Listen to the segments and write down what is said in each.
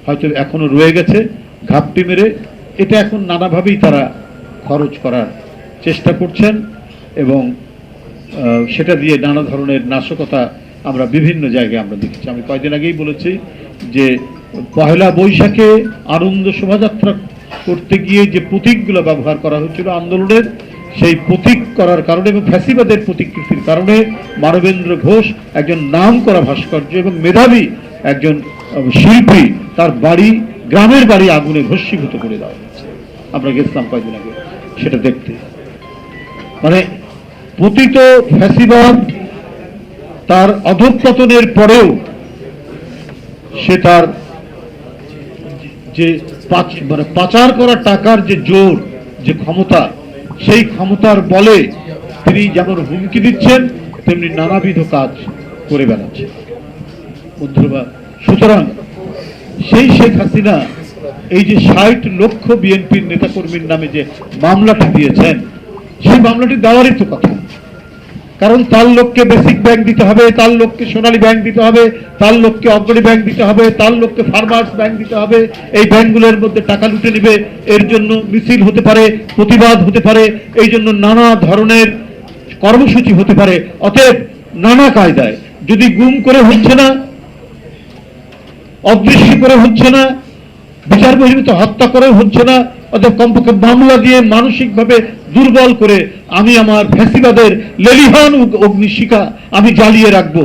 হয়তো এখনো রয়ে গেছে ঘাপটি মেরে। এটা এখন নানাভাবেই তারা খরচ করার চেষ্টা করছেন এবং সেটা দিয়ে নানা ধরনের নাশকতা আমরা বিভিন্ন জায়গায় আমরা দেখেছি। আমি কয়েকদিন আগেই বলেছি যে পহেলা বৈশাখে আনন্দ শোভাযাত্রা করতে গিয়ে যে প্রতীকগুলো ব্যবহার করা হয়েছিল আন্দোলনের, সেই প্রতীক করার কারণে এবং ফ্যাসিবাদের প্রতিকৃতির কারণে মানবেন্দ্র ঘোষ একজন নামকরা ভাস্কর্য এবং মেধাবী একজন শিল্পী, তার বাড়ি, গ্রামের বাড়ি আগুনে ভস্মীভূত করে দেওয়া হয়েছে। আমরা গেছিলাম কয়েকদিন আগে সেটা দেখতে। মানে পতিত ফ্যাসিবাদ তার অধঃপতনের পরেও সে তার যে পাচার করা টাকার যে জোর, যে ক্ষমতা, সেই ক্ষমতার বলে তিনি যেমন হুমকি দিচ্ছেন তেমনি নানাবিধ কাজ করে বেড়াচ্ছে। সুতরাং সেই শেখ হাসিনা এই যে ৬০ লক্ষ বিএনপির নেতাকর্মীর নামে যে মামলাটি দিয়েছেন, সেই মামলাটি দেওয়ারই তো কথা। কারণ তার লোককে বেসিক ব্যাংক দিতে হবে, তার লোককে সোনালী ব্যাংক দিতে হবে, তার লোককে অগ্রণী ব্যাংক দিতে হবে, তার লোককে ফার্মার্স ব্যাংক দিতে হবে। এই ব্যাংকগুলোর মধ্যে টাকা লুটে নেবে, এর জন্য মিছিল হতে পারে, প্রতিবাদ হতে পারে, এই জন্য নানা ধরনের কর্মসূচি হতে পারে। অতএব নানা কায়দায়, যদি গুম করে হচ্ছে না, অদৃশ্য করে হচ্ছে না, বিচার বহির্ভূত হত্যা করে হচ্ছে না, অর্থাৎ কমপক্ষে মামলা দিয়ে মানসিকভাবে দুর্বল করে আমি আমার ফ্যাসিবাদের লেলিহান অগ্নিশিখা আমি জ্বালিয়ে রাখবো,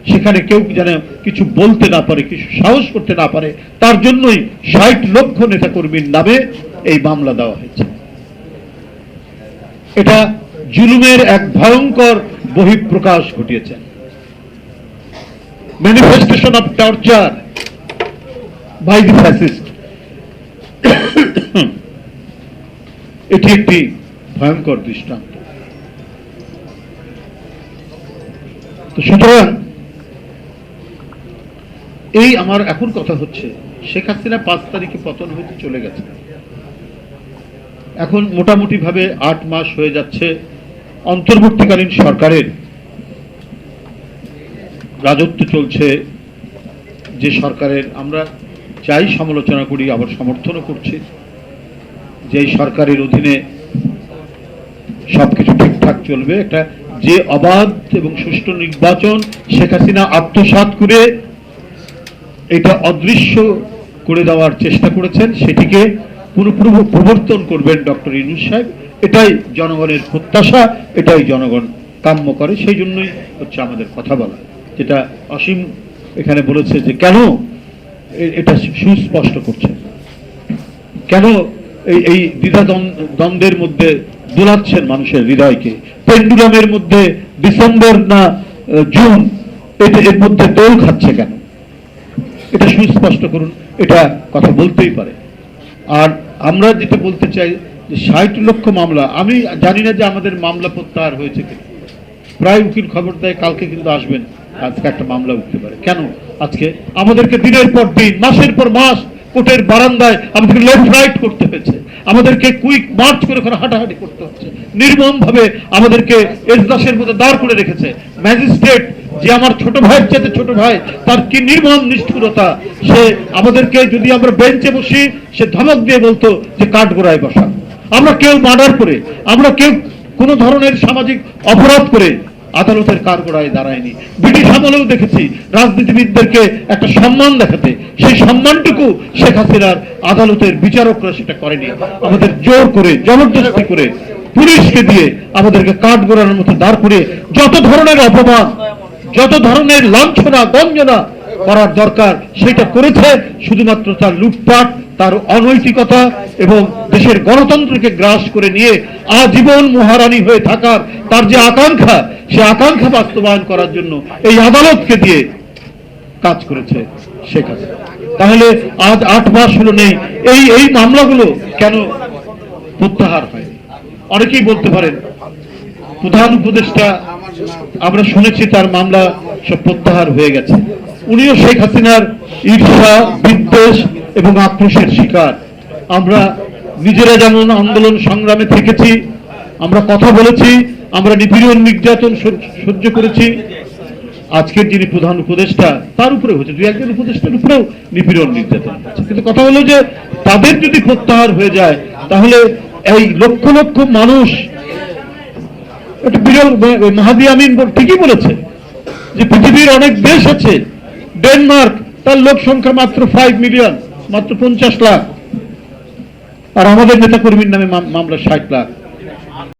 সেখানে কেউ যেন কিছু বলতে না পারে, কিছু সাহস করতে না পারে, তার জন্যই ৬০ লক্ষ নেতাকর্মীর নামে এই মামলা দেওয়া হয়েছে। এটা জুলুমের এক ভয়ঙ্কর বহিঃপ্রকাশ ঘটিয়েছেন। Manifestation of torture by the fascist. এটি একটি ভয়ঙ্কর দৃষ্টান্ত। সুতরাং এই আমার এখন কথা হচ্ছে, শেখ হাসিনা ৫ তারিখে পতন হইতে চলে গেছে, এখন মোটামুটি ভাবে ৮ মাস হয়ে যাচ্ছে অন্তর্বর্তীকালীন সরকারের রাজত্ব চলছে। যে সরকারের আমরা যাই সমালোচনা করি আবার সমর্থনও করছি, যে সরকারের অধীনে সবকিছু ঠিকঠাক চলবে, একটা যে অবাধ এবং সুষ্ঠু নির্বাচন শেখ হাসিনা আত্মসাৎ করে এটা অদৃশ্য করে দেওয়ার চেষ্টা করেছেন, সেটিকে পুরোপুরি প্রবর্তন করবেন ডক্টর ইউনূস সাহেব। এটাই জনগণের প্রত্যাশা, এটাই জনগণ কাম্য করে। সেই জন্যই হচ্ছে আমাদের কথা বলা, যেটা অসীম এখানে বলেছে যে কেন এটা সুস্পষ্ট করছে, কেন এই দ্বিধা দ্বন্দ্বের মধ্যে দোলাচ্ছেন মানুষের হৃদয়কে, পেন্ডুলামের মধ্যে ডিসেম্বর না জুন এর মধ্যে দোল খাচ্ছে কেন, এটা সুস্পষ্ট করুন। এটা কথা বলতেই পারে। আর আমরা যেটা বলতে চাই যে ৬০ লক্ষ মামলা, আমি জানি না যে আমাদের মামলা প্রত্যাহার হয়েছে কিনা, প্রায় উকিল খবর দেয় কালকে কিন্তু আসবেন, আজকে একটা মামলা উঠতে পারে। কেন আজকে আমাদেরকে দিনের পর দিন, মাসের পর মাস কোর্টের বারান্দায় আমাদেরকে লেফট রাইট করতে হয়েছে, আমাদেরকে কুইক মার্চ করে ওখানে হাঁটাহাঁটি করতে হচ্ছে, নির্মম ভাবে আমাদেরকে এজলাসের মধ্যে দাঁড় করে রেখেছে। ম্যাজিস্ট্রেট যে আমার ছোট ভাইয়ের চেয়ে ছোট ভাই, তার কি নির্মম নিষ্ঠুরতা, সে আমাদেরকে যদি আমরা বেঞ্চে বসি সে ধমক দিয়ে বলতো যে কাঠগোড়ায় বসা। আমরা কেউ মার্ডার করে, আমরা কেউ কোনো ধরনের সামাজিক অপরাধ করে আদালতের কাঠগোড়ায় দাঁড়ায়নি। ব্রিটিশ আমলেও দেখেছি রাজনীতিবিদদেরকে একটা সম্মান দেখাতে, সেই সম্মানটুকু শেখ হাসিনার আদালতের বিচারকরা সেটা করেনি। আমাদের জোর করে, জবরদস্তি করে, পুলিশকে দিয়ে আমাদেরকে কাঠগোড়ার মতো দাঁড় করে যত ধরনের অপমান, যত ধরনের লাঞ্ছনা গঞ্জনা করার দরকার সেটা করেছে। শুধুমাত্র তার লুটপাট, তার অনৈতিকতা এবং দেশের গণতন্ত্রকে গ্রাস করে নিয়ে আজীবন মহারানী হয়ে থাকার তার যে আকাঙ্ক্ষা, সে আকাঙ্ক্ষা বাস্তবায়ন করার জন্য এই আদালতকে দিয়ে কাজ করেছে শেখ হাসিনা। তাহলে আজ ৮ মাস হলো নেই, এই মামলাগুলো কেন প্রত্যাহার হয়নি? অনেকেই বলতে পারেন প্রধান উপদেষ্টা, আমরা শুনেছি তার মামলা সব প্রত্যাহার হয়ে গেছে। উনিও শেখ হাসিনার ঈর্ষা, বিদ্বেষ এবং আক্রোশের শিকার। আমরা নিজেরা যেমন আন্দোলন সংগ্রামে থেকেছি, আমরা কথা বলেছি, আমরা নিপীড়ন নির্যাতন সহ্য করেছি, আজকের যিনি প্রধান উপদেষ্টা তার উপরে হচ্ছে, দুই একজন উপদেষ্টার উপরেও নিপীড়ন নির্যাতন হচ্ছে। কিন্তু কথা হলো যে তাদের যদি প্রত্যাহার হয়ে যায় তাহলে এই লক্ষ লক্ষ মানুষ, একটা বিরল, মাহাদি আমিন ঠিকই বলেছে যে পৃথিবীর অনেক দেশ আছে, ডেনমার্ক তার লোক সংখ্যা মাত্র 5 মিলিয়ন, মাত্র 50 লাখ, আর আমাদের নেতাকর্মীর নামে মামলা 60 লাখ।